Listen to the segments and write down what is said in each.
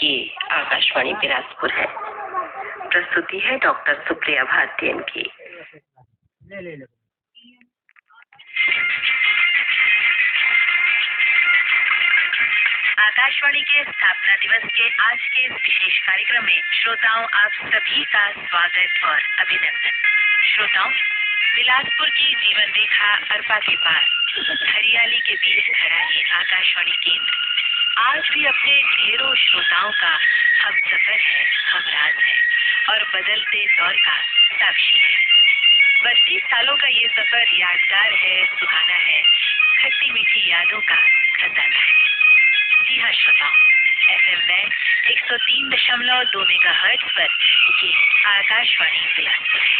ये आकाशवाणी बिलासपुर है। प्रस्तुति है डॉक्टर सुप्रिया भारतीयन की। आकाशवाणी के स्थापना दिवस के आज के इस विशेष कार्यक्रम में श्रोताओं आप सभी का स्वागत और अभिनंदन। श्रोताओं, बिलासपुर की जीवन रेखा अरपा के पार हरियाली के बीच खड़ा ये आकाशवाणी केंद्र आज भी अपने ढेरों श्रोताओं का हमसफर है, हमराज है और बदलते दौर का साक्षी है। 32 सालों का ये सफर यादगार है, सुहाना है, खट्टी मीठी यादों का खजाना है। जी हाँ श्रोताओं, FM बैंड 103.2 मेगाहर्ट्ज पर ये आकाशवाणी बिलासपुर है।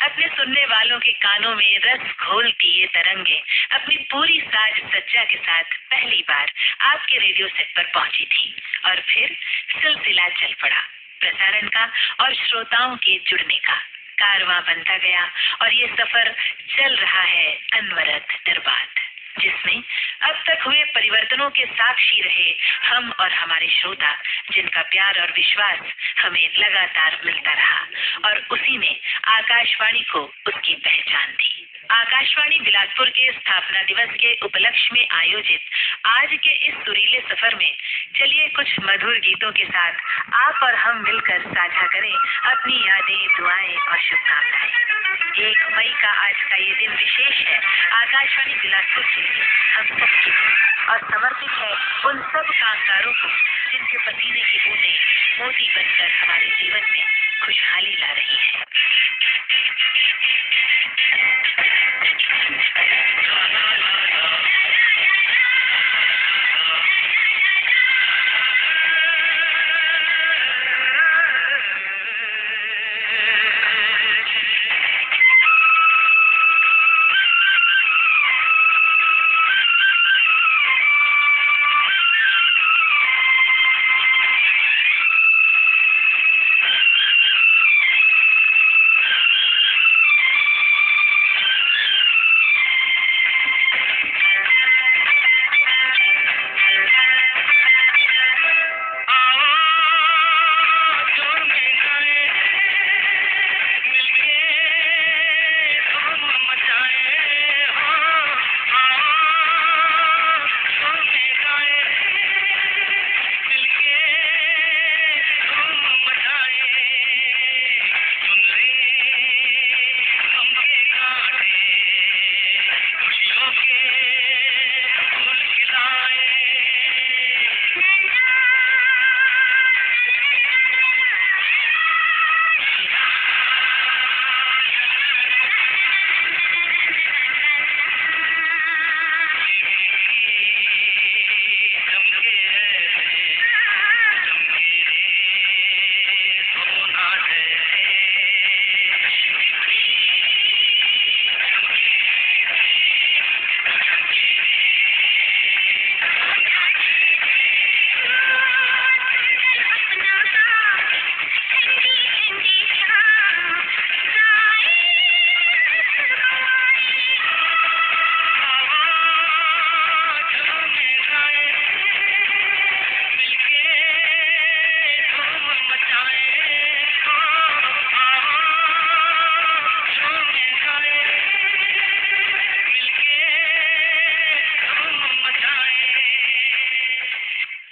अपने सुनने वालों के कानों में रस घोलती ये तरंगे अपनी पूरी साज सज्जा के साथ पहली बार आपके रेडियो सेट पर पहुंची थी और फिर सिलसिला चल पड़ा प्रसारण का और श्रोताओं के जुड़ने का। कारवां बनता गया और ये सफर चल रहा है अनवरत निर्बाध, जिसमें अब तक हुए परिवर्तनों के साक्षी रहे हम और हमारे श्रोता, जिनका प्यार और विश्वास हमें लगातार मिलता रहा और उसी ने आकाशवाणी को उसकी पहचान दी। आकाशवाणी बिलासपुर के स्थापना दिवस के उपलक्ष्य में आयोजित आज के इस सुरीले सफर में चलिए कुछ मधुर गीतों के साथ आप और हम मिलकर साझा करें अपनी यादें, दुआएं और शुभकामनाएं। 1 मई का आज का ये दिन विशेष है आकाशवाणी बिलासपुर के लिए, हम सबके और समर्पित है उन सब कामगारों को जिनके पसीने की बूंदें मोती बनकर हमारे जीवन में खुशहाली ला रही है।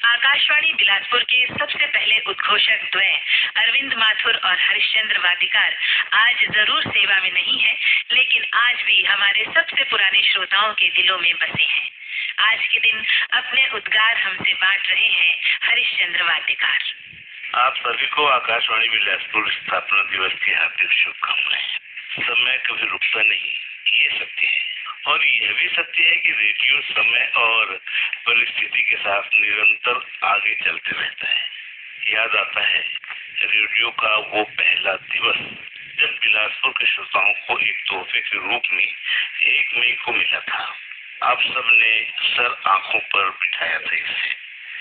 आकाशवाणी बिलासपुर के सबसे पहले उद्घोषक द्वय अरविंद माथुर और हरिश्चंद्र वादिकार आज जरूर सेवा में नहीं है, लेकिन आज भी हमारे सबसे पुराने श्रोताओं के दिलों में बसे हैं। आज के दिन अपने उद्गार हमसे बांट रहे हैं हरिश्चंद्र वादिकार। आप सभी को आकाशवाणी बिलासपुर स्थापना दिवस की हार्दिक शुभकामनाएं। समय कभी रुकता नहीं, ये सत्य है और यह भी सत्य है कि रेडियो समय और परिस्थिति के साथ निरंतर आगे चलते रहता है। याद आता है रेडियो का वो पहला दिवस जब बिलासपुर के श्रोताओं को एक तोहफे के रूप में 1 मई को मिला था। आप सबने सर आंखों पर बिठाया था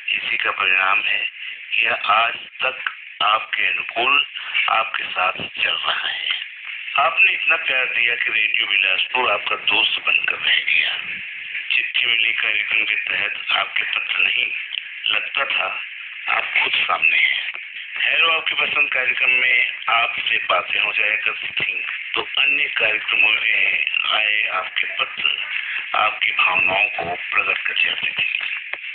इसी का परिणाम है कि यह आज तक आपके अनुकूल आपके साथ चल रहा है। आपने इतना प्यार दिया कि रेडियो बिलासपुर आपका दोस्त बनकर रह गया। चिट्ठी मिली कार्यक्रम के तहत आपके पत्र नहीं, लगता था आप खुद सामने हैं। हैरो आपके पसंद कार्यक्रम में आपसे बातें हो जाया करती थी, तो अन्य कार्यक्रमों में आए आपके पत्र आपकी भावनाओं को प्रकट कर जाते थे।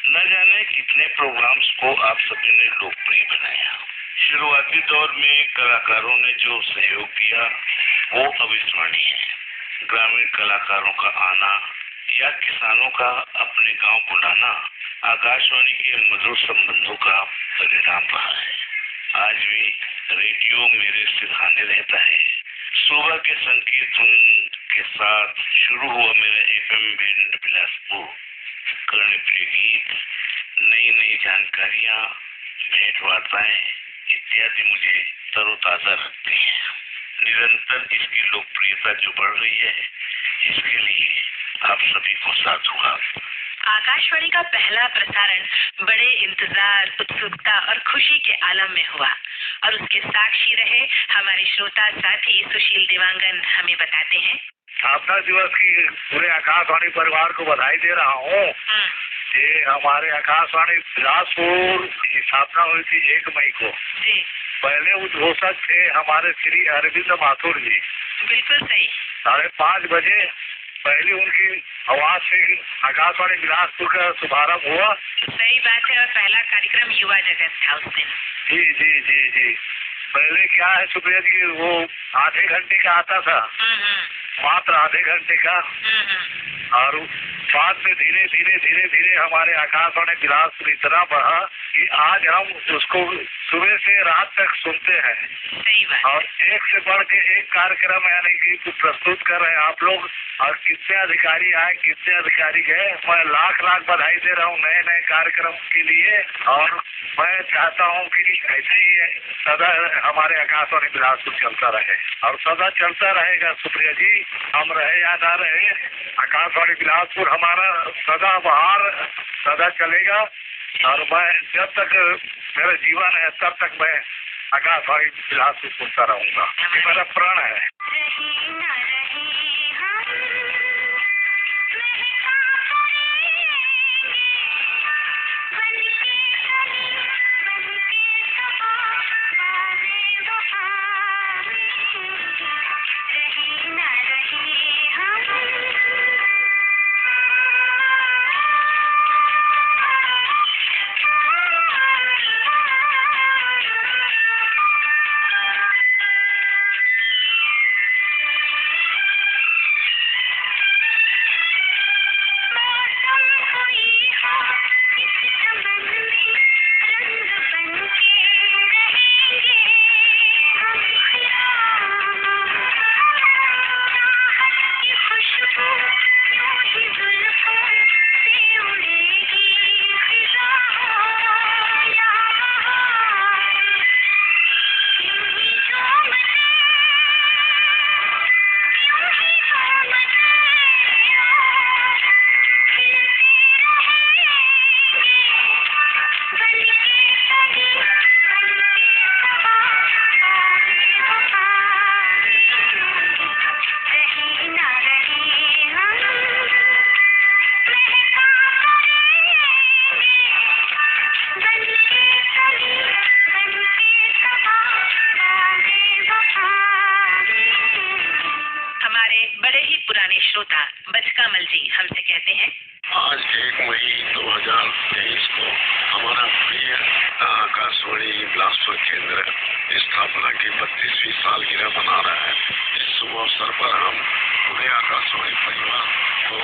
न जाने कितने प्रोग्राम्स को आप सभी ने लोकप्रिय बनाया। शुरुआती दौर में कलाकारों ने जो सहयोग दिया वो अविस्मरणीय है। ग्रामीण कलाकारों का आना या किसानों का अपने गांव बुलाना आकाशवाणी के मधुर संबंधों का परिणाम रहा है। आज भी रेडियो मेरे सिरहाने रहता है। सुबह के संकेत धुन के साथ शुरू हुआ मेरा FM बैंड बिलासपुर। कर्णप्रिय गीत, नई नई जानकारियां, भेंट वार्ताएं इत्यादि मुझे तरोताजा रखती हैं। निरंतर इसकी लोकप्रियता जो बढ़ रही है, इसके लिए आप सभी को साधुवाद। आकाशवाणी का पहला प्रसारण बड़े इंतजार, उत्सुकता और खुशी के आलम में हुआ और उसके साक्षी रहे हमारे श्रोता साथी सुशील देवांगन हमें बताते हैं। स्थापना दिवस की पूरे आकाशवाणी परिवार को बधाई दे रहा हूँ। ये हमारे आकाशवाणी बिलासपुर की स्थापना हुई थी 1 मई को। जी। पहले उद्घोषक थे हमारे श्री अरविंद माथुर जी। बिल्कुल सही। 5:30 बजे पहली उनकी आवाज से आकाशवाणी बिलासपुर का शुभारंभ हुआ। सही बात है। और पहला कार्यक्रम युवा जगत था उस दिन। जी जी जी जी। पहले क्या है सुप्रिया जी, वो आधे घंटे का आता था, मात्र आधे घंटे का। और बाद में धीरे धीरे धीरे धीरे हमारे आकाशवाणी बिलासपुर इतना बढ़ा कि आज हम उसको सुबह से रात तक सुनते हैं। सही बात। और एक से बढ़ के एक कार्यक्रम यानी कि प्रस्तुत कर रहे हैं आप लोग। और कितने अधिकारी आए, कितने अधिकारी गए, मैं लाख लाख बधाई दे रहा हूँ नए नए कार्यक्रम के लिए। और मैं चाहता हूँ कि ऐसे ही सदा हमारे आकाशवाणी बिलासपुर चलता रहे और सदा चलता रहेगा। सुप्रिया जी, हम रहे या ना रहे, आकाशवाणी बिलासपुर हमारा सदा बहार सदा चलेगा। और मैं जब तक मेरा जीवन है तब तक मैं आकाशवाणी बिलासपुर सुनता रहूंगा। ये मेरा प्रण है। श्रोता बचकामल जी हमसे कहते हैं, आज 1 मई 2023 को हमारा प्रिय आकाशवाणी बिलासपुर केंद्र स्थापना की 32वीं सालगिरह मना रहा है। इस शुभ अवसर पर हम पूरे आकाशवाणी परिवार को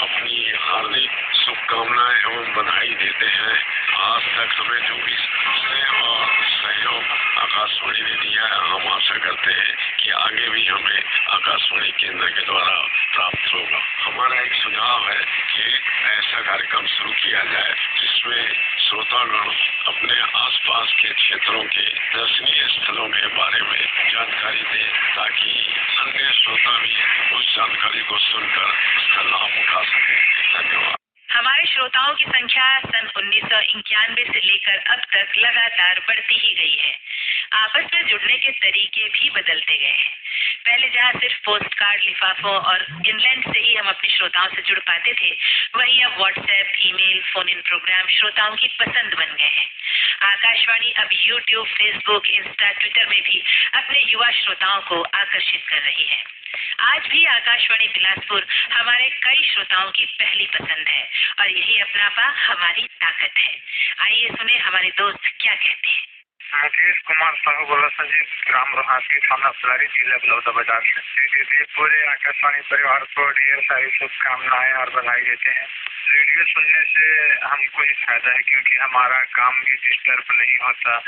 अपनी हार्दिक शुभकामनाएं एवं बधाई देते हैं। आज तक हमें जो भी स्नेह और सहयोग आकाशवाणी ने दिया है, हम आशा करते हैं कि आगे भी हमें आकाशवाणी केंद्र के द्वारा प्राप्त होगा। हमारा एक सुझाव है कि ऐसा कार्यक्रम शुरू किया जाए जिसमें श्रोतागण अपने आसपास के क्षेत्रों के दर्शनीय स्थलों के बारे में जानकारी दें, ताकि अन्य श्रोता भी उस जानकारी को सुनकर उसका लाभ उठा सकें। धन्यवाद। हमारे श्रोताओं की संख्या सन 1991 से लेकर अब तक लगातार बढ़ती ही गई है। आपस में जुड़ने के तरीके भी बदलते गए हैं। पहले जहां सिर्फ पोस्ट कार्ड, लिफाफों और इंग्लैंड से ही हम अपने श्रोताओं से जुड़ पाते थे, वहीं अब WhatsApp, email, phone in program श्रोताओं की पसंद बन गए हैं। आकाशवाणी अब यूट्यूब, फेसबुक, इंस्टा, ट्विटर में भी अपने युवा श्रोताओं को आकर्षित कर रही है। आज भी आकाशवाणी बिलासपुर हमारे कई श्रोताओं की पहली पसंद है और यही अपनापा हमारी ताकत है। आइए सुने हमारे दोस्त क्या कहते हैं। मुकेश कुमार साहू बोला जी, ग्राम रोहासी, थाना सलारी, जिला बलौदा बाजार से। दीदी पूरे आकाशवाणी परिवार को ढेर सारी शुभकामनाएं और बधाई देते हैं। रेडियो सुनने से हमको ही फायदा है, क्योंकि हमारा काम भी डिस्टर्ब नहीं होता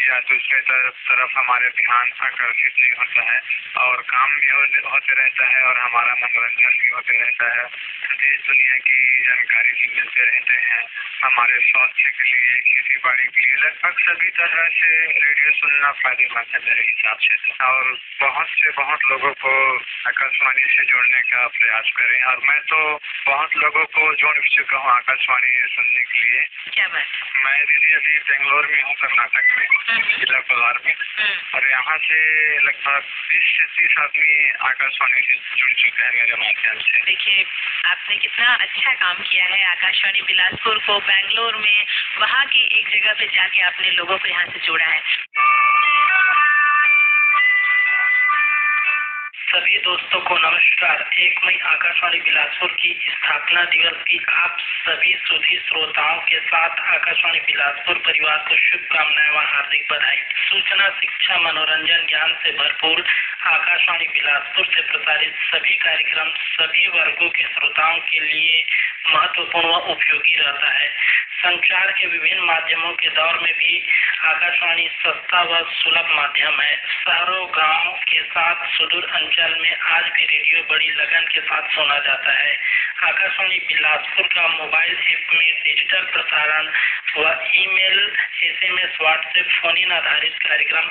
या दूसरे तरफ हमारे ध्यान आकर्षित नहीं होता है, और काम भी होते रहता है और हमारा मनोरंजन भी होते रहता है। देश दुनिया की जानकारी भी मिलते रहते हैं। हमारे स्वास्थ्य के लिए, खेती बाड़ी के लिए, लगभग सभी तरह से रेडियो सुनना फायदेमंद है मेरे हिसाब से। और बहुत से बहुत लोगों को आकाशवाणी से जोड़ने का प्रयास करें, और मैं तो बहुत लोगों को जोड़ चुका हूँ आकाशवाणी सुनने के लिए। क्या बात? मैं दीदी अभी बेंगलोर में हूँ, कर्नाटक में, जिला कोलार में, और यहाँ से लगभग 20 से 30 आदमी आकाशवाणी से जुड़ चुके हैं मेरे माध्यम से। देखिए, आपने कितना अच्छा काम किया है। आकाशवाणी बिलासपुर को बेंगलोर में, वहाँ की एक जगह पे जाके आपने लोगों को यहाँ से जोड़ा है। सभी दोस्तों को नमस्कार। 1 मई आकाशवाणी बिलासपुर की स्थापना दिवस की आप सभी सुधी श्रोताओं के साथ आकाशवाणी बिलासपुर परिवार को शुभकामनाएं व हार्दिक बधाई। सूचना, शिक्षा, मनोरंजन, ज्ञान से भरपूर आकाशवाणी बिलासपुर से प्रसारित सभी कार्यक्रम सभी वर्गों के श्रोताओं के लिए महत्वपूर्ण व उपयोगी रहता है। संचार के विभिन्न माध्यमों के दौर में भी आकाशवाणी सस्ता व सुलभ माध्यम है। शहरों, गांव के साथ सुदूर अंचल में आज भी रेडियो बड़ी लगन के साथ सुना जाता है। आकाशवाणी बिलासपुर का मोबाइल ऐप में डिजिटल प्रसारण व email, SMS, WhatsApp, phone in आधारित कार्यक्रम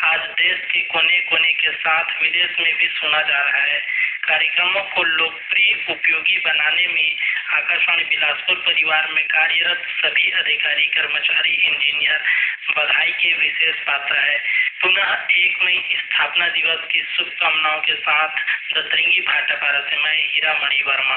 आज देश के कोने कोने के साथ विदेश में भी सुना जा रहा है। कार्यक्रमों को लोकप्रिय, उपयोगी बनाने में आकाशवाणी बिलासपुर परिवार में कार्यरत सभी अधिकारी, कर्मचारी, इंजीनियर बधाई के विशेष पात्र है। पुनः 1 मई स्थापना दिवस की शुभकामनाओं के साथ दतरिंगी भाटापारा से मैं हीरामणि वर्मा।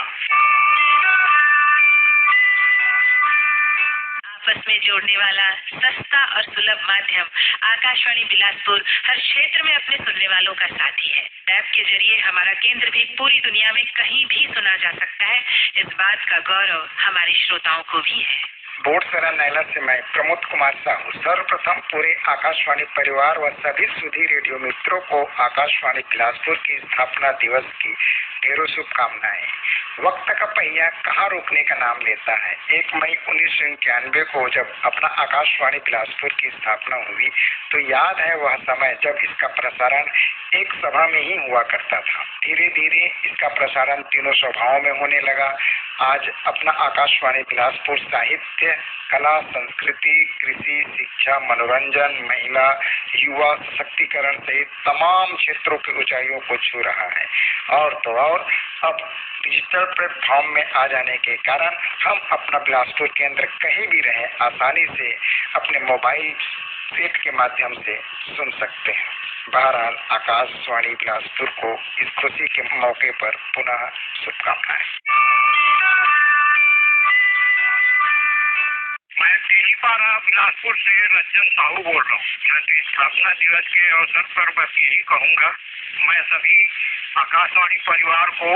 आपस में जोड़ने वाला सस्ता और सुलभ माध्यम आकाशवाणी बिलासपुर हर क्षेत्र में अपने सुनने वालों का साथी है। ऐप के जरिए हमारा केंद्र भी पूरी दुनिया में कहीं भी सुना जा सकता है। इस बात का गौरव हमारे श्रोताओं को भी है। बोटसरा नैला से मैं प्रमोद कुमार साहू। सर्वप्रथम पूरे आकाशवाणी परिवार व सभी सुधी रेडियो मित्रों को आकाशवाणी बिलासपुर की स्थापना दिवस की ढेरों शुभकामनाएं। वक्त का पहिया कहाँ रोकने का नाम लेता है। 1 मई 1991 को जब अपना आकाशवाणी बिलासपुर की स्थापना हुई तो याद है वह समय जब इसका प्रसारण एक सभा में ही हुआ करता था। धीरे धीरे इसका प्रसारण तीनों सभाओं में होने लगा। आज अपना आकाशवाणी बिलासपुर साहित्य, कला, संस्कृति, कृषि, शिक्षा, मनोरंजन, महिला, युवा सशक्तिकरण सहित तमाम क्षेत्रों की ऊंचाइयों को छू रहा है। और तो और अब डिजिटल प्लेटफॉर्म में आ जाने के कारण हम अपना बिलासपुर केंद्र कहीं भी रहे आसानी से अपने मोबाइल सेट के माध्यम से सुन सकते हैं। बहरहाल आकाशवाणी बिलासपुर को इस खुशी के मौके पर पुनः शुभकामनाएं। मैं तेलीपारा बिलासपुर से रंजन साहू बोल रहा हूँ। स्थापना दिवस के अवसर पर बस यही कहूँगा, मैं सभी आकाशवाणी परिवार को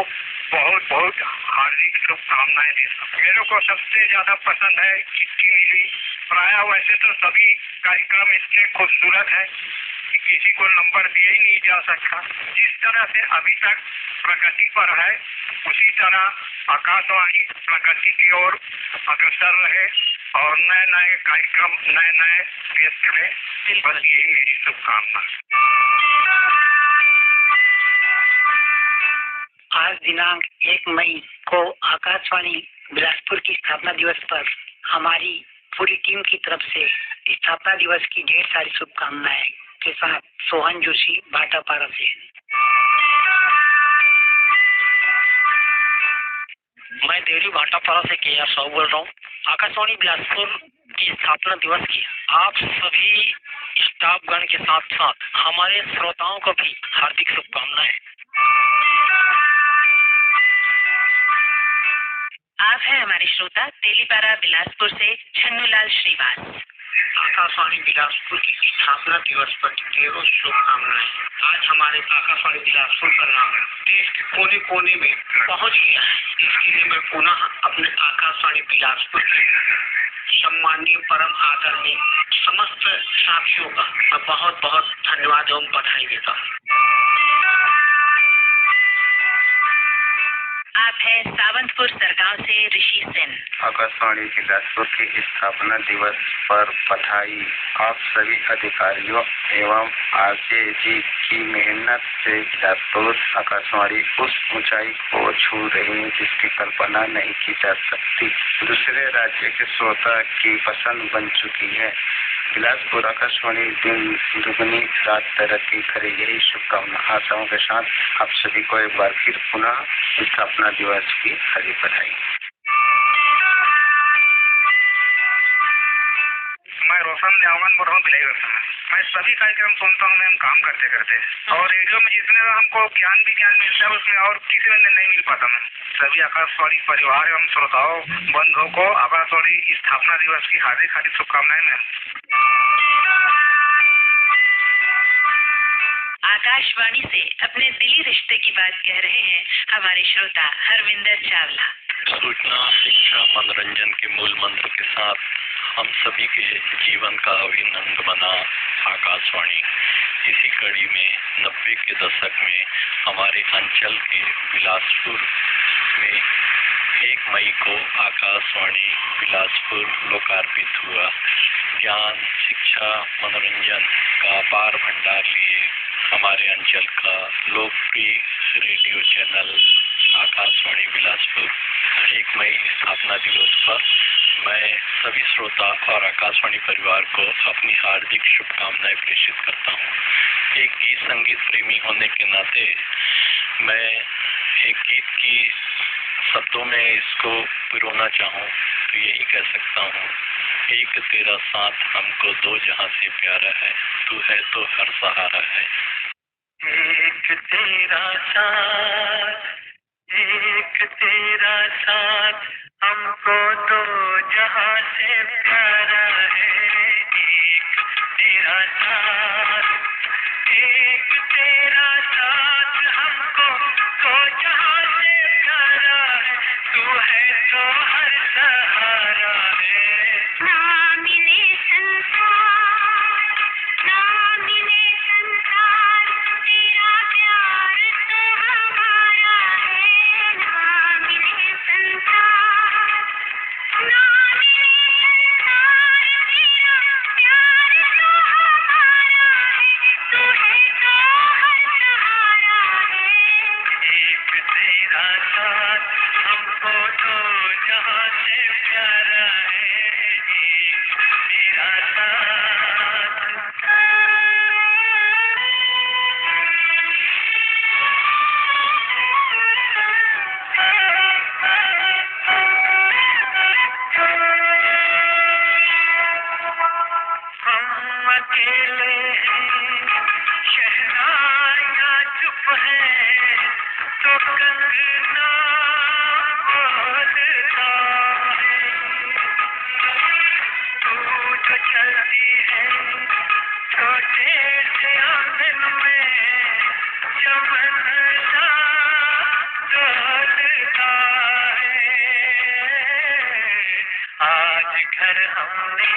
बहुत बहुत हार्दिक शुभकामनाएं देता हूँ। मेरे को सबसे ज्यादा पसंद है चिट्ठी मिली। प्राय वैसे तो सभी कार्यक्रम इतने खूबसूरत है कि किसी को नंबर दिया ही नहीं जा सकता। जिस तरह से अभी तक प्रगति पर है उसी तरह आकाशवाणी प्रगति की ओर अग्रसर रहे और नए नए कार्यक्रम नए पेश करें। बस यही मेरी शुभकामना। आज दिनांक 1 मई को आकाशवाणी बिलासपुर की स्थापना दिवस पर हमारी पूरी टीम की तरफ से स्थापना दिवस की ढेर सारी शुभकामनाएं के साथ सोहन जोशी भाटापारा से। मैं देवरी भाटापारा से के.आर. साहू बोल रहा हूँ। आकाशवाणी बिलासपुर की स्थापना दिवस की आप सभी स्टाफगण के साथ साथ हमारे श्रोताओं को भी हार्दिक शुभकामनाएं। आप हैं हमारे श्रोता तेलीपारा बिलासपुर से छन्नूलाल श्रीवास। आकाशवाणी बिलासपुर की स्थापना दिवस पर ढेरों शुभकामनाएं। आज हमारे आकाशवाणी बिलासपुर का नाम देश के कोने कोने में पहुंच गया है। इसके लिए मैं पुनः अपने आकाशवाणी बिलासपुर के सम्माननीय परम आदरणीय समस्त साथियों का मैं बहुत बहुत धन्यवाद एवं बधाई देता हूँ। आप है सावंतपुर सरगांव से ऋषि सेन। आकाशवाणी बिलासपुर की स्थापना दिवस पर बधाई। आप सभी अधिकारियों एवं आरजे जी की मेहनत से बिलासपुर आकाशवाणी उस ऊंचाई को छू रही है जिसकी कल्पना नहीं की जा सकती। दूसरे राज्य के श्रोता की पसंद बन चुकी है। बिलासपुर आकाशवाणी दिन दुगनी रात तरक्की करे, यही शुभकामना आशाओं के साथ आप सभी को एक बार फिर पुनः स्थापना दिवस की हार्दिक बधाई। मैं रोशन न्यावन बोल रहा हूँ भिलाई से। मैं सभी कार्यक्रम सुनता हूँ मैम काम करते करते, और रेडियो में जितने हमको ज्ञान विज्ञान मिलता है उसमें और किसी में नहीं मिल पाता मैम। सभी आकाशवाणी परिवार एवं श्रोताओं बंधुओं को आकाशवाणी स्थापना दिवस की हार्दिक हार्दिक शुभकामनाएं मैम। आकाशवाणी से अपने दिली रिश्ते की बात कह रहे हैं हमारे श्रोता हरविंदर चावला। सूचना, शिक्षा, मनोरंजन के मूल मंत्र के साथ हम सभी के जीवन का अभिन्न अंग बना आकाशवाणी। इसी कड़ी में 90 के दशक में हमारे अंचल के बिलासपुर में 1 मई को आकाशवाणी बिलासपुर लोकार्पित हुआ। ज्ञान, शिक्षा, मनोरंजन का अपार भंडार लिए हमारे अंचल का लोकप्रिय रेडियो चैनल आकाशवाणी बिलासपुर 1 मई स्थापना दिवस पर मैं सभी श्रोता और आकाशवाणी परिवार को अपनी हार्दिक शुभकामनाएं प्रेषित करता हूं। एक गीत संगीत प्रेमी होने के नाते मैं एक गीत की शब्दों में इसको पिरोना चाहूँ तो यही कह सकता हूँ, एक तेरा साथ हमको 2 जहां से प्यारा है, तू है तो हर सहारा है। एक तेरा साथ, एक तेरा साथ हमको 2 जहां से प्यारा है। एक तेरा साथ, एक तेरा साथ हमको 2 जहां से प्यारा है, तू है तो हर सहारा है। ना मिले संसार, ना मिले संसार, तेरा प्यार तो हमारा है। ना मिले संसार, ना मिले संसार, तेरा प्यार तो हमारा है, तू है तो हर सहारा है। एक तेरा साथ हमको 2 जहां से प्यारा है। एक तेरा साथ। हम अकेले हैं, शहनाइयाँ चुप है, तो कंगना बोलता है। तू जो चलती है छोटे से आंगन में, चमन सा डोलता है। आज घर हमने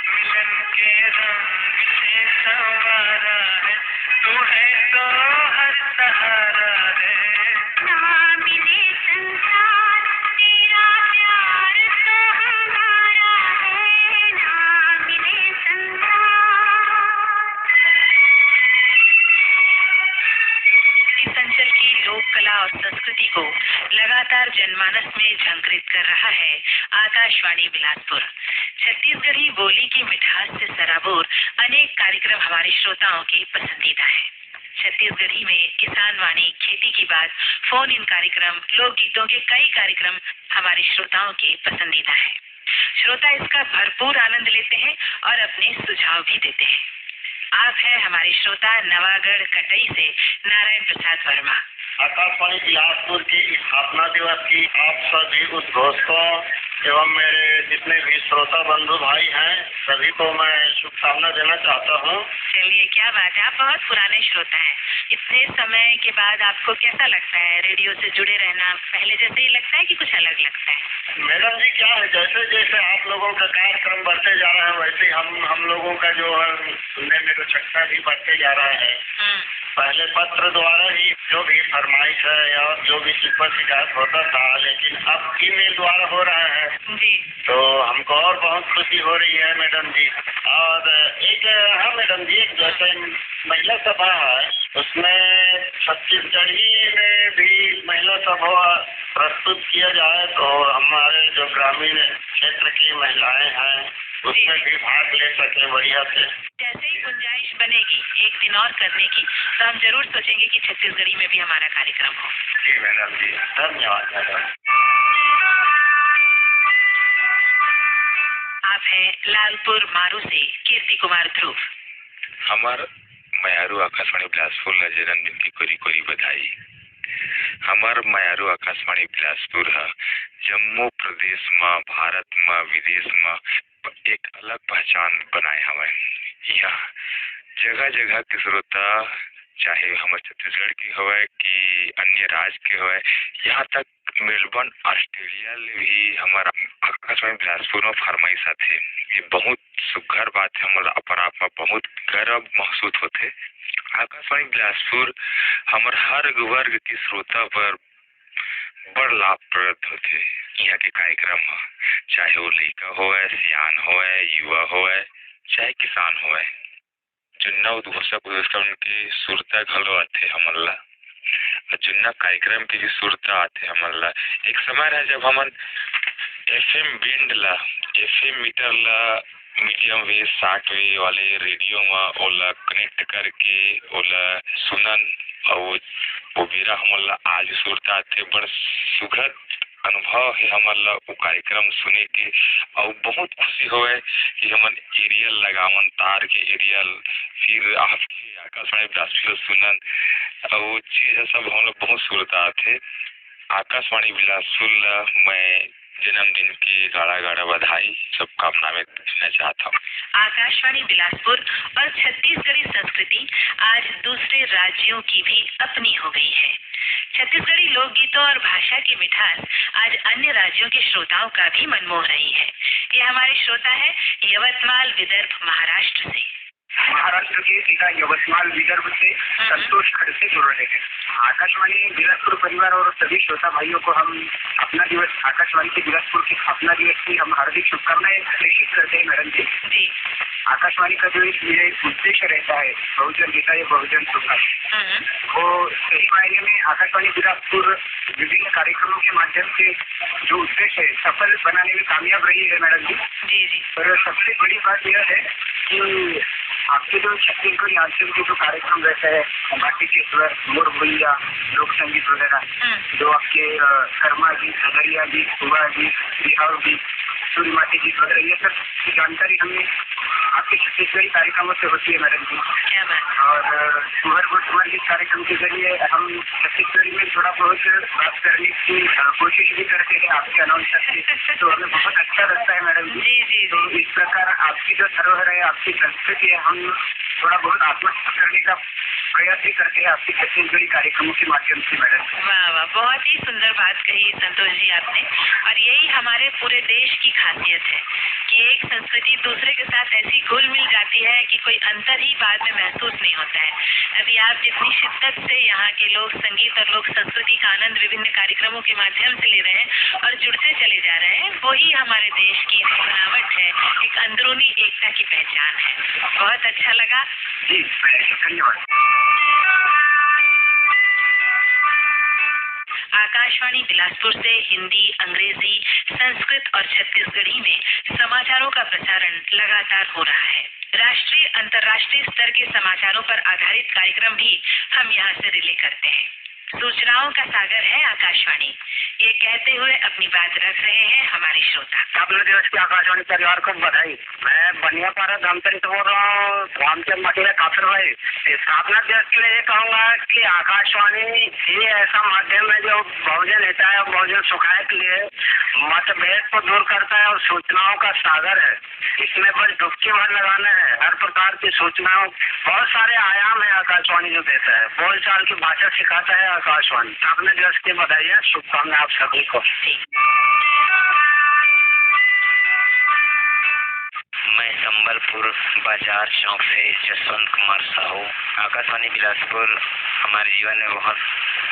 मिलन के रंग से संवारा है, तू है तो हर सहारा है। ना मिले संसार, तेरा प्यार तो हमारा है। ना मिले संसार। संस्कृति को लगातार जनमानस में झंकृत कर रहा है आकाशवाणी बिलासपुर। छत्तीसगढ़ी बोली की मिठास से सराबोर अनेक कार्यक्रम हमारे श्रोताओं के पसंदीदा हैं। छत्तीसगढ़ी में किसान वाणी, खेती की बात, फोन इन कार्यक्रम, लोकगीतों के कई कार्यक्रम हमारे श्रोताओं के पसंदीदा हैं। श्रोता इसका भरपूर आनंद लेते हैं और अपने सुझाव भी देते हैं। आप हैं हमारे श्रोता नवागढ़ कटई से नारायण प्रसाद वर्मा। आकाशवाणी बिलासपुर की स्थापना दिवस की आप सभी उद्घोषकों एवं मेरे जितने भी श्रोता बंधु भाई हैं सभी को मैं शुभकामना देना चाहता हूँ। चलिए, क्या बात है, आप बहुत पुराने श्रोता हैं। इतने समय के बाद आपको कैसा लगता है रेडियो से जुड़े रहना? पहले जैसे ही लगता है कि कुछ अलग लगता है? मैडम जी, क्या है, जैसे जैसे आप लोगों का कार्यक्रम बढ़ते जा रहा है वैसे हम लोगों का जो है सुनने में तो चक्का भी बढ़ते जा रहा है। पहले पत्र द्वारा ही जो भी फरमाइश है या जो भी शिकायत होता था, लेकिन अब ईमेल द्वारा हो रहा है जी। तो हमको और बहुत खुशी हो रही है मैडम जी। और एक हाँ मैडम जी, जैसे महिला सभा है उसमें छत्तीसगढ़ी में भी महिला सभा प्रस्तुत किया जाए तो हमारे जो ग्रामीण क्षेत्र की महिलाएं हैं उसमें भी भाग ले सके बढ़िया से। जैसे ही गुंजाइश बनेगी एक दिन और करने की तो हम जरूर सोचेंगे कि छत्तीसगढ़ी में भी हमारा कार्यक्रम हो। जी मैडम जी, धन्यवाद मैडम। आप हैं लालपुर मारू से कीर्ति कुमार ध्रुव। हमार मयारू आकाशवाणी बिलासपुर ला जन्मदिन की कोरी कोरी बधाई। हमार मयारू आकाशवाणी बिलासपुर है जम्मू प्रदेश में, भारत में, विदेश में एक अलग पहचान बनाए हमें। यहाँ जगह जगह के श्रोता, चाहे हमारे छत्तीसगढ़ की होवे कि अन्य राज्य के होवे, यहाँ तक मेलबर्न ऑस्ट्रेलिया ले भी हमारा आकाशवाणी बिलासपुर में फरमाइश आते। ये बहुत सुघर बात है, हमारा अपने आप में बहुत गर्व महसूस होते। आकाशवाणी बिलासपुर हमारे हर वर्ग के श्रोता पर बड़ लाभप्रद होते। यहाँ के कार्यक्रम चाहे वो लड़का होवे, सियान होवे, युवा होवे, चाहे किसान होवे, जुन्ना उद्घोषक उनके सुरता घलो आते हमला और जुन्ना कार्यक्रम के भी सुरता आते हमला। एक समय रहा जब हमन FM बैंड ला, FM मीटर ला मीडियम वेव 60 वे वाले रेडियो में ओला कनेक्ट करके ओला सुनन और वो बेरा हमला आज सुरता थे। बड़ सुखद अनुभव है हमला वो कार्यक्रम सुने के और बहुत खुशी होए कि हमन एरियल लगावन तार के एरियल फिर आपके आकाशवाणी बिलासपुर सुनन और वो चीज सब हम लोग बहुत सुरता थे। आकाशवाणी बिलासपुर मैं जन्मदिन की गाढ़ा गाढ़ा बधाई सब कामना में देना चाहता हूँ। आकाशवाणी बिलासपुर और छत्तीसगढ़ी संस्कृति आज दूसरे राज्यों की भी अपनी हो गई है। छत्तीसगढ़ी लोकगीतों और भाषा की मिठास आज अन्य राज्यों के श्रोताओं का भी मन मोह रही है। ये हमारे श्रोता है यवतमाल विदर्भ महाराष्ट्र से। महाराष्ट्र के सीधा यवतमाल विदर्भ से संतोष खड़से जुड़ रहे हैं। आकाशवाणी बिलासपुर परिवार और सभी श्रोता भाइयों को हम अपना दिवस आकाशवाणी के बिलासपुर के स्थापना दिवस की हम हार्दिक शुभकामनाएं प्रेषित करते हैं मैडम जी। आकाशवाणी का जो एक उद्देश्य रहता है बहुजन हिताय बहुजन सुखाय, वो सही मायने में आकाशवाणी बिलासपुर विभिन्न कार्यक्रमों के माध्यम से जो उद्देश्य है सफल बनाने में कामयाब रही है मैडम जी। और सबसे बड़ी बात यह है कि आपके जो छत्तीसगढ़ी आंचल के जो कार्यक्रम रहते हैं बाटी के स्वर, मोर भैया, लोक संगीत वगैरह, जो आपके कर्मा गीत, सगरिया गीत, सुबह गीत, बिहार गीत, सूर्य माटी गीत वगैरह, ये सब जानकारी हमें आपके छत्तीसगढ़ी कार्यक्रमों से होती है मैडम जी। और सुहर गीत कार्यक्रम के जरिए हम छत्तीसगढ़ी में थोड़ा बहुत बात करने की कोशिश भी करते हैं आपके अनाउंसर से, तो हमें बहुत अच्छा लगता है मैडम जी। तो इस प्रकार आपकी जो धरोहर है, आपकी संस्कृति है, हम थोड़ा बहुत आत्मसात करने का प्रयास भी करते हैं आपके छत्तीसगढ़ी कार्यक्रमों के माध्यम से मैडम। वाह वाह, बहुत ही सुंदर बात कही संतोष जी आपने। और यही हमारे पूरे देश की खासियत है कि एक संस्कृति दूसरे के साथ ऐसी घुल मिल जाती है कि कोई अंतर ही बाद में महसूस नहीं होता है। अभी आप जितनी शिद्दत से यहाँ के लोक संगीत और लोक संस्कृति का आनंद विभिन्न कार्यक्रमों के माध्यम से ले रहे हैं और जुड़ते चले जा रहे हैं, वही हमारे देश की बनावट है, एक अंदरूनी एकता की पहचान है। बहुत अच्छा लगा जी, धन्यवाद। आकाशवाणी बिलासपुर से हिंदी, अंग्रेजी, संस्कृत और छत्तीसगढ़ी में समाचारों का प्रसारण लगातार हो रहा है। राष्ट्रीय, अंतर्राष्ट्रीय स्तर के समाचारों पर आधारित कार्यक्रम भी हम यहाँ से रिले करते हैं। सूचनाओं का सागर है आकाशवाणी, ये कहते हुए अपनी बात रख रहे हैं हमारे श्रोता। स्थापना दिवस की आकाशवाणी परिवार को बधाई। मैं बनियापाड़ा धमतरी से बोल रहा हूँ, रामचंद्र मटिया काफिर भाई। स्थापना दिवस के लिए ये कहूँगा कि आकाशवाणी ये ऐसा माध्यम है जो बहुजन हिताय और बहुजन सुखाय के लिए मतभेद को दूर करता है और सूचनाओं का सागर है। इसमें बस डुबकी भर लगाना है। हर प्रकार की सूचनाओं, बहुत सारे आयाम है आकाशवाणी जो देता है। बोलचाल की भाषा सिखाता है आकाशवाणी। स्थापना दिवस की बधाई, शुभकामनाएं आप सभी को। मैं संबलपुर बाजार चौक से जसवंत कुमार साहू। आकाशवाणी बिलासपुर हमारे जीवन में बहुत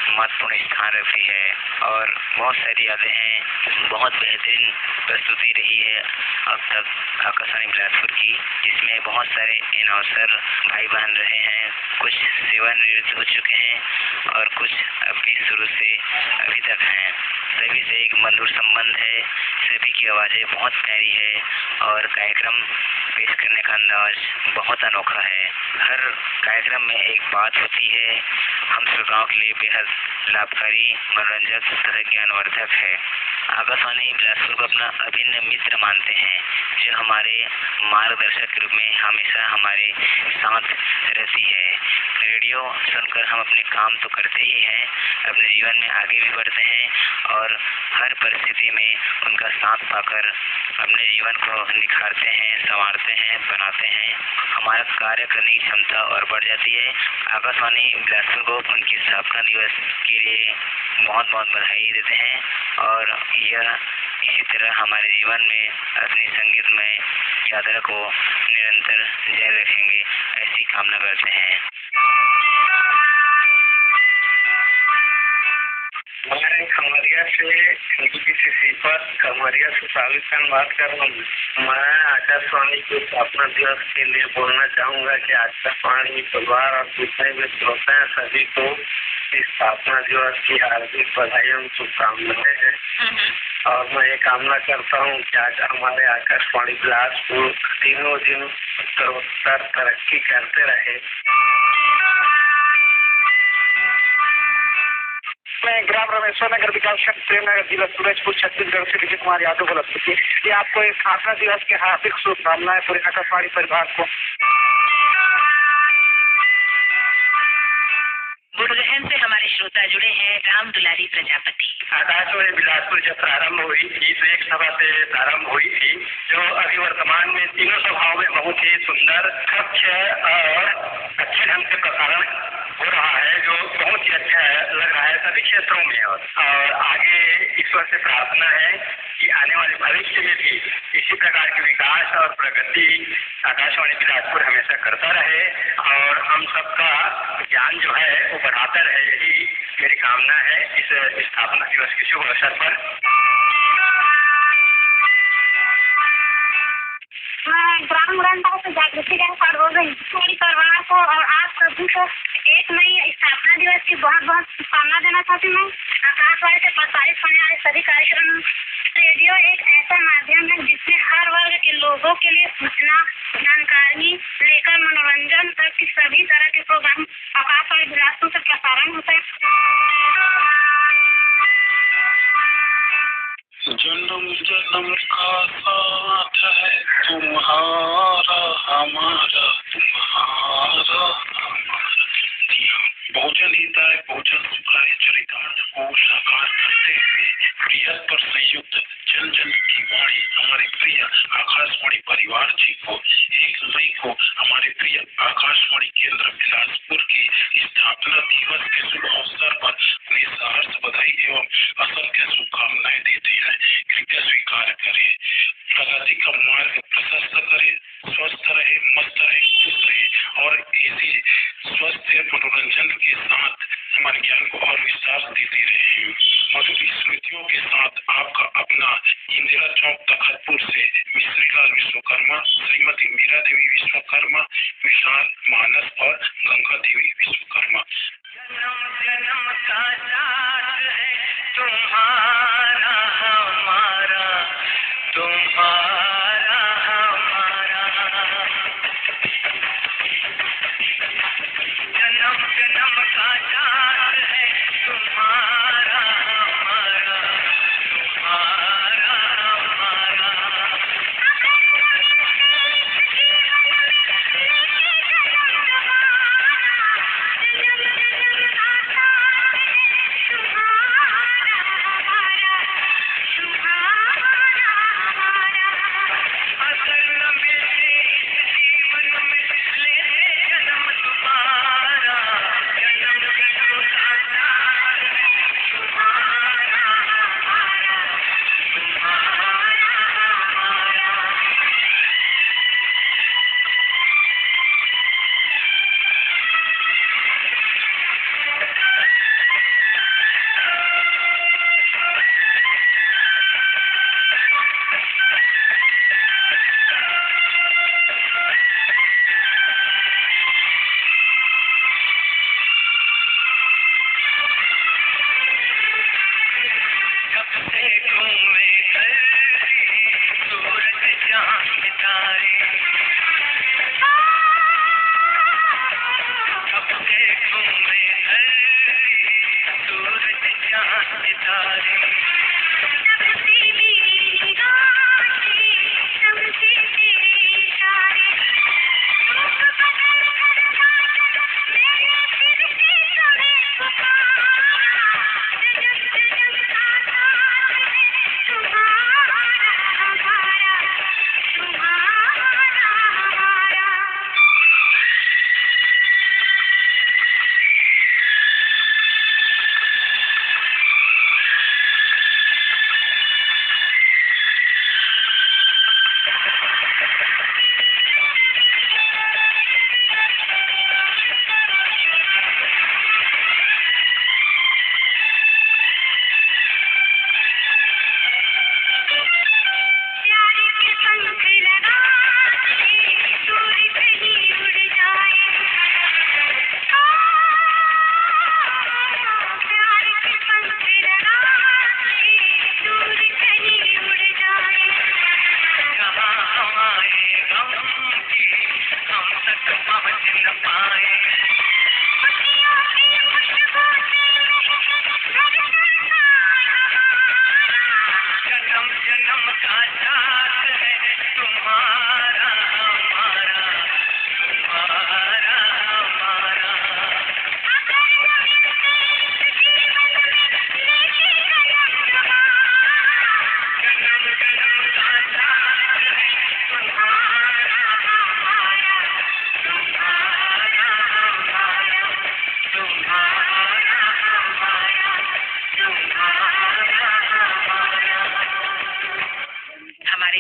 महत्वपूर्ण स्थान रखती है और बहुत सारी यादें हैं। बहुत बेहतरीन प्रस्तुति रही है अब तक आकाशवाणी बिलासपुर की, जिसमें बहुत सारे अनाउंसर भाई बहन रहे हैं। कुछ सेवानिवृत्त हो चुके हैं और कुछ अभी शुरू से अभी तक हैं। सभी से एक मधुर संबंध है। सभी की आवाज़ें बहुत प्यारी है और कार्यक्रम पेश करने का अंदाज बहुत अनोखा है। हर कार्यक्रम में एक बात होती है, हम श्रोताओं के लिए बेहद लाभकारी, मनोरंजक तथा ज्ञानवर्धक है। आकाशवाणी बिलासपुर को अपना अभिन्न मित्र मानते हैं, जो हमारे मार्गदर्शक के रूप में हमेशा हमारे साथ रहती है। रेडियो सुनकर हम अपने काम तो करते ही हैं, अपने जीवन में आगे भी बढ़ते हैं और हर परिस्थिति में उनका साथ पाकर अपने जीवन को निखारते हैं, संवारते हैं, बनाते हैं। हमारा कार्य करने की क्षमता और बढ़ जाती है। आकाशवाणी बिलासपुर को उनकी स्थापना दिवस के लिए बहुत बहुत बधाई देते हैं और यह इसी तरह हमारे जीवन में अपनी संगीतमय यात्रा को निरंतर जारी रखेंगे, ऐसी कामना करते हैं। मैं खमरिया से खमरिया से साबित खान बात कर रहा हूँ। मैं आकाशवाणी के स्थापना दिवस के लिए बोलना चाहूँगा कि आकाशवाणी परिवार और जितने भी श्रोता हैं सभी को स्थापना दिवस की हार्दिक बधाई और शुभकामनाएं हैं। और मैं ये कामना करता हूँ कि आज हमारे आकाशवाणी बिलासपुर दिनों दिन उत्तरोत्तर तरक्की करते रहे। मैं ग्राम रमेश्वर नगर विकास क्षेत्र प्रेमनगर जिला सूरजपुर छत्तीसगढ़ से विजय कुमार यादव बोल रही थी। ये आपको एक स्थापना दिवस की हार्दिक शुभकामनाएं पूरे आकाशवाणी परिवार को। बुढ़गहन से हमारे श्रोता जुड़े हैं राम दुलारी प्रजापति। आकाशवाणी बिलासपुर जब प्रारंभ हुई थी तो एक सभा से प्रारंभ हुई थी, जो अभी वर्तमान में तीनों सभाओं में बहुत ही सुंदर, स्वच्छ और अच्छे ढंग से प्रसारण हो रहा है, जो बहुत ही अच्छा लग रहा है सभी क्षेत्रों में। और आगे ईश्वर से प्रार्थना है कि आने वाले भविष्य में भी इसी प्रकार के विकास और प्रगति आकाशवाणी बिलासपुर हमेशा करता रहे और हम सबका ज्ञान जो है वो बढ़ाता रहे, यही मेरी कामना है इस स्थापना दिवस के शुभ अवसर पर। मैं ग्राम रंधा से जागृति गायकवाड़ बोल रही हूँ। पूरी परिवार को और आप सभी को एक नई स्थापना दिवस की बहुत बहुत शुभकामना देना चाहती हूँ। आकाशवाणी से प्रसारित होने वाले सभी कार्यक्रम, रेडियो एक ऐसा माध्यम है जिसमें हर वर्ग के लोगों के लिए सूचना, जानकारी लेकर मनोरंजन तक की सभी तरह के प्रोग्राम आकाशवाणी बिलासपुर से प्रसारण होता है। जन्म जन्म का साथ है तुम्हारा हमारा, तुम्हारा हमारा। बहुजन हिताय बहुजन सुखाय चरितार्थ को साकार करते हुए प्रियत पर संयुक्त जन जन की वाणी हमारे प्रिय आकाशवाणी परिवार जी को 1 मई को हमारे प्रिय आकाशवाणी केंद्र बिलासपुर की स्थापना दिवस के शुभ अवसर पर उन्हें सहर्ष बधाई एवं असंख्य शुभकामनाएं देते हैं। कृपया स्वीकार करें। प्रगति का मार्ग प्रशस्त करे, स्वस्थ रहे, मस्त रहे, खुश रहे और इसी स्वस्थ मनोरंजन के साथ हमारे ज्ञान को और विस्तार देते रहे। मधुर स्मृतियों के साथ आपका अपना इंदिरा चौक तखतपुर से मिश्रीलाल विश्वकर्मा, श्रीमती मीरा देवी विश्वकर्मा, विशाल मानस और गंगा देवी विश्वकर्मा। जन्म जन्म का साथ है तुम्हारा हमारा तुम्हारा हमारा जन्म जन्म का साथ है तुम्हारा हमारा तुम्हारा हमारा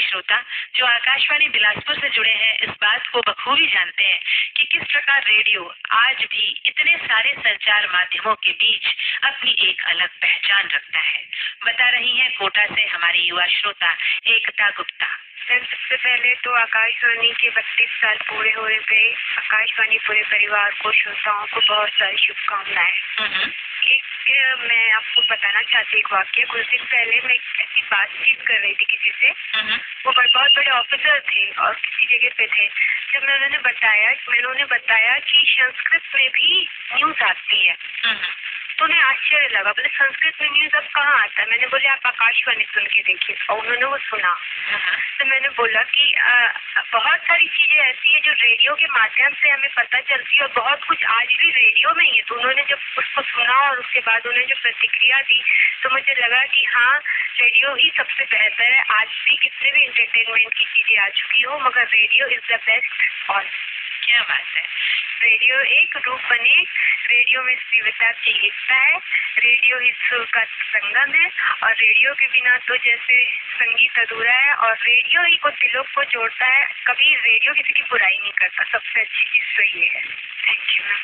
श्रोता जो आकाशवाणी बिलासपुर से जुड़े हैं इस बात को बखूबी जानते हैं कि किस प्रकार रेडियो आज भी इतने सारे संचार माध्यमों के बीच अपनी एक अलग पहचान रखता है। बता रही हैं कोटा से हमारी युवा श्रोता एकता गुप्ता। सबसे पहले तो आकाशवाणी के 32 साल पूरे होने पे आकाशवाणी पूरे परिवार को, श्रोताओं को बहुत सारी शुभकामनाएं। एक मैं आपको बताना चाहती एक वाक्य। कुछ दिन पहले मैं ऐसी बातचीत कर रही थी किसी से, वो बहुत बड़े ऑफिसर थे और किसी जगह पे थे। जब मैंने बताया कि संस्कृत में भी न्यूज आती है तो उन्हें आश्चर्य लगा। बोले संस्कृत में न्यूज अब कहाँ आता है? मैंने बोले आप आकाशवाणी सुन के देखिए, और उन्होंने वो सुना। तो मैंने बोला कि बहुत सारी चीजें ऐसी है जो रेडियो के माध्यम से हमें पता चलती है और बहुत कुछ आज भी रेडियो में ही है। तो उन्होंने जब उसको सुना और उसके बाद उन्होंने जो प्रतिक्रिया दी तो मुझे लगा कि हाँ, रेडियो ही सबसे बेहतर है। आज भी कितने भी इंटरटेनमेंट की चीजें आ चुकी हो मगर रेडियो इज द बेस्ट। और क्या बात है, रेडियो एक रूप बने, रेडियो में विविधता की एकता है, रेडियो ही सुर का संगम है और रेडियो के बिना तो जैसे संगीत अधूरा है और रेडियो ही को दिलों को जोड़ता है। कभी रेडियो किसी की बुराई नहीं करता, सबसे अच्छी चीज तो ये है। Thank you ma'am.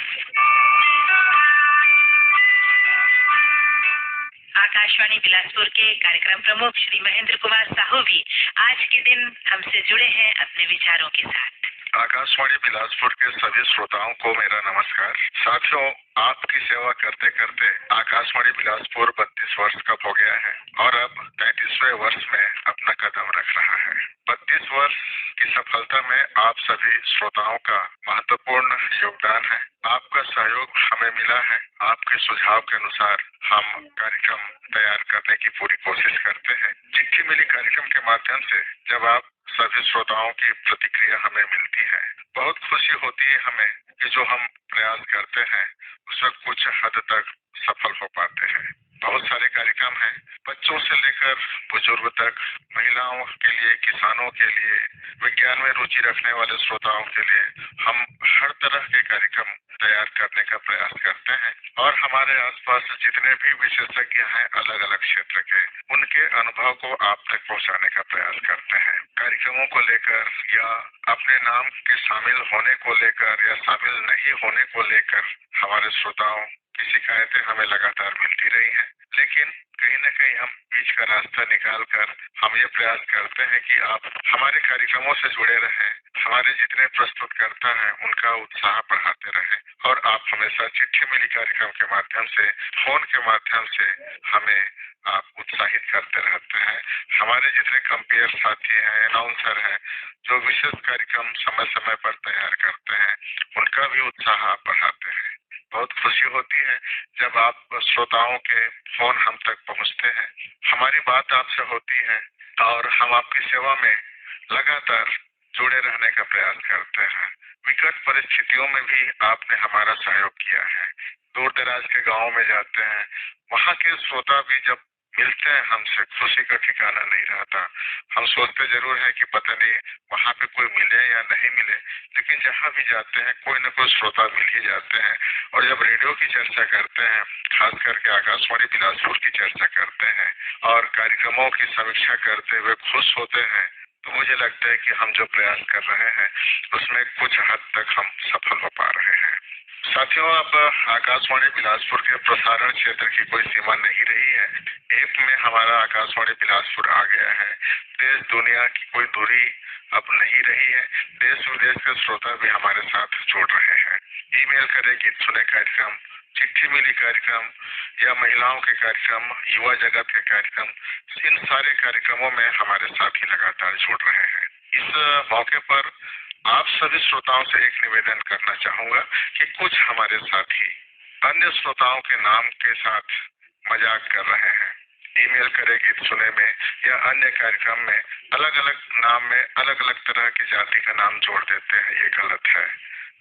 Akashvani Bilaspur के कार्यक्रम प्रमुख श्री महेंद्र कुमार साहू भी आज के दिन हमसे जुड़े हैं अपने विचारों के साथ। आकाशवाणी बिलासपुर के सभी श्रोताओं को मेरा नमस्कार। साथियों, आपकी सेवा करते करते आकाशवाणी बिलासपुर 32 वर्ष का हो गया है और अब 33वें वर्ष में अपना कदम रख रहा है। 32 वर्ष की सफलता में आप सभी श्रोताओं का महत्वपूर्ण योगदान है। आपका सहयोग हमें मिला है। आपके सुझाव के अनुसार हम कार्यक्रम तैयार करने की पूरी कोशिश करते हैं। चिट्ठी मिली कार्यक्रम के माध्यम से जब आप सभी श्रोताओं की प्रतिक्रिया हमें मिलती है, बहुत खुशी होती है हमें कि जो हम प्रयास करते हैं उसमें कुछ हद तक सफल हो पाते हैं। बहुत सारे कार्यक्रम हैं, बच्चों से लेकर बुजुर्ग तक, महिलाओं के लिए, किसानों के लिए, विज्ञान में रुचि रखने वाले श्रोताओं के लिए हम हर तरह के कार्यक्रम तैयार करने का प्रयास करते हैं और हमारे आसपास जितने भी विशेषज्ञ हैं अलग अलग क्षेत्र के, उनके अनुभव को आप तक पहुंचाने का प्रयास करते हैं। कार्यक्रमों को लेकर या अपने नाम के शामिल होने को लेकर या शामिल नहीं होने को लेकर हमारे श्रोताओं की शिकायतें हमें लगातार मिलती रही हैं, लेकिन कहीं न कहीं हम बीच का रास्ता निकाल कर हम ये प्रयास करते हैं कि आप हमारे कार्यक्रमों से जुड़े रहें, हमारे जितने प्रस्तुतकर्ता हैं उनका उत्साह बढ़ाते रहें और आप हमेशा चिट्ठी मिली कार्यक्रम के माध्यम से, फोन के माध्यम से हमें आप उत्साहित करते रहते हैं। हमारे जितने कंपेयर साथी हैं, अनाउंसर हैं, जो विशेष कार्यक्रम समय समय पर तैयार करते हैं, उनका भी उत्साह आप बढ़ाते हैं। बहुत खुशी होती है जब आप श्रोताओं के फोन हम तक पहुंचते हैं, हमारी बात आपसे होती है और हम आपकी सेवा में लगातार जुड़े रहने का प्रयास करते हैं। विकट परिस्थितियों में भी आपने हमारा सहयोग किया है। दूर दराज के गांवों में जाते हैं, वहाँ के श्रोता भी जब मिलते हैं हमसे, खुशी का ठिकाना नहीं रहता। हम सोचते जरूर है कि पता नहीं वहाँ पे कोई मिले या नहीं मिले, लेकिन जहाँ भी जाते हैं कोई न कोई श्रोता मिल ही जाते हैं और जब रेडियो की चर्चा करते हैं, खास करके आकाशवाणी बिलासपुर की चर्चा करते हैं और कार्यक्रमों की समीक्षा करते हुए खुश होते हैं, तो मुझे लगता है कि हम जो प्रयास कर रहे हैं उसमें कुछ हद तक हम सफल हो पा रहे हैं। साथियों, अब आकाशवाणी बिलासपुर के प्रसारण क्षेत्र की कोई सीमा नहीं रही है। ऐप में हमारा आकाशवाणी बिलासपुर आ गया है। देश दुनिया की कोई दूरी अब नहीं रही है। देश विदेश के श्रोता भी हमारे साथ जुड़ रहे हैं। ईमेल करें, गीत सुने कार्यक्रम, चिट्ठी मिली कार्यक्रम या महिलाओं के कार्यक्रम, युवा जगत के कार्यक्रम, इन सारे कार्यक्रमों में हमारे साथी लगातार जुड़ रहे हैं। इस मौके पर आप सभी श्रोताओं से एक निवेदन करना चाहूंगा कि कुछ हमारे साथी अन्य श्रोताओं के नाम के साथ मजाक कर रहे हैं। ईमेल करें, गीत सुने में या अन्य कार्यक्रम में अलग अलग नाम में अलग अलग तरह की जाति का नाम जोड़ देते हैं। ये गलत है।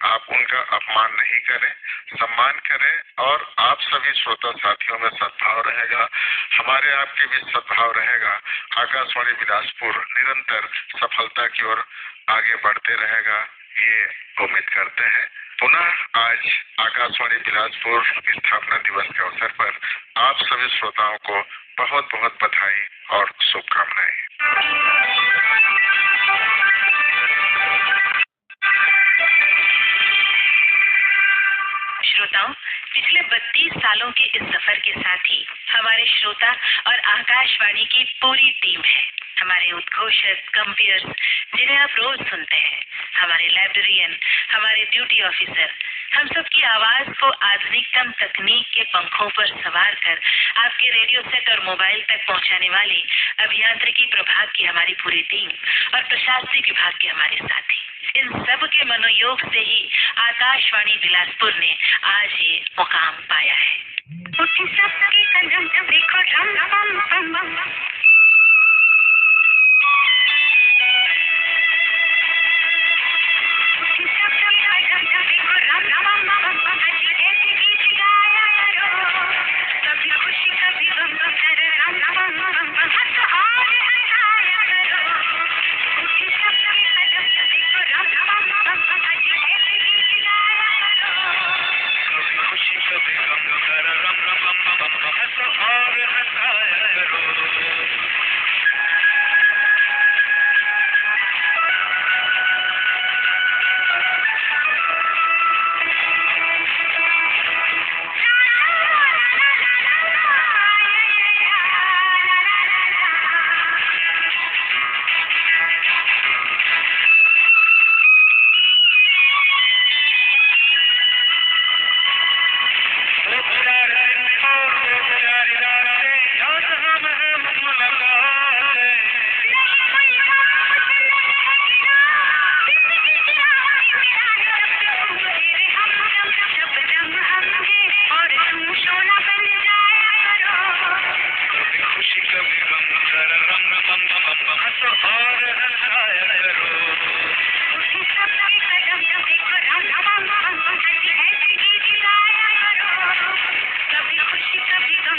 आप उनका अपमान नहीं करें, सम्मान करें और आप सभी श्रोता साथियों में सद्भाव रहेगा, हमारे आपके भी सद्भाव रहेगा। आकाशवाणी बिलासपुर निरंतर सफलता की ओर आगे बढ़ते रहेगा, ये उम्मीद करते हैं। पुनः आज आकाशवाणी बिलासपुर स्थापना दिवस के अवसर पर आप सभी श्रोताओं को बहुत बहुत बधाई और शुभकामनाएं। श्रोताओं, पिछले 32 सालों के इस सफर के साथ ही हमारे श्रोता और आकाशवाणी की पूरी टीम है। हमारे उद्घोषक, कंपेयर्स जिन्हें आप रोज सुनते हैं, हमारे लाइब्रेरियन, हमारे ड्यूटी ऑफिसर, हम सब की आवाज को आधुनिकतम तकनीक के पंखों पर सवार कर आपके रेडियो सेट और मोबाइल तक पहुंचाने वाले अभियांत्रिकी प्रभाग की हमारी पूरी टीम और प्रशासनिक विभाग के हमारे साथी, इन सब के मनोयोग से ही आकाशवाणी बिलासपुर ने आज ये मुकाम पाया है। कभी गम कर रम रम रम रम हंस और हंसाया करो। हंसो और हंसाया करो। उसी सबके कदम दबे करो, ऐसे गीत गाया करो। कभी खुशी कभी गम,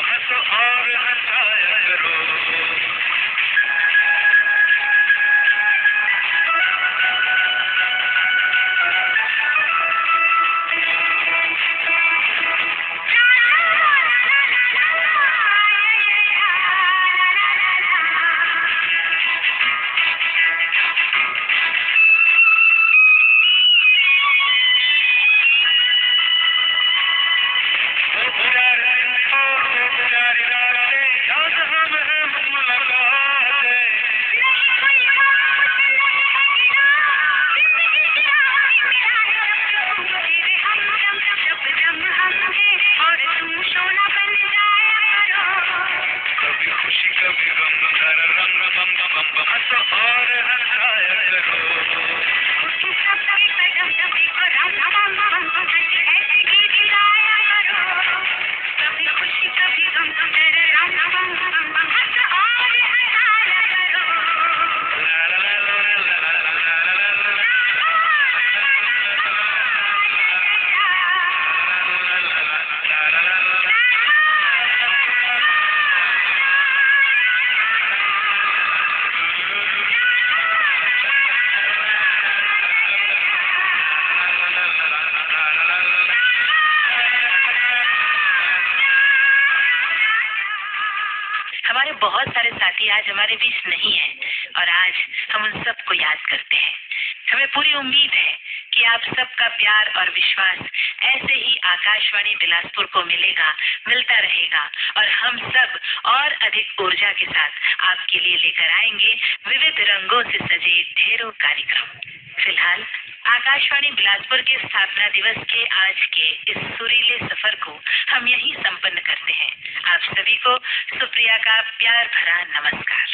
हंसो और हंसाया करो। हमारे बहुत सारे साथी आज हमारे बीच नहीं है और आज हम उन सबको याद करते हैं। हमें पूरी उम्मीद है कि आप सबका प्यार और विश्वास ऐसे ही आकाशवाणी बिलासपुर को मिलता रहेगा और हम सब और अधिक ऊर्जा के साथ आपके लिए लेकर आएंगे विविध रंगों से सजे ढेरों कार्यक्रम। फिलहाल आकाशवाणी बिलासपुर के स्थापना दिवस के आज के इस सुरीले सफर को हम यहीं संपन्न करते हैं। आप सभी को सुप्रिया का प्यार भरा नमस्कार।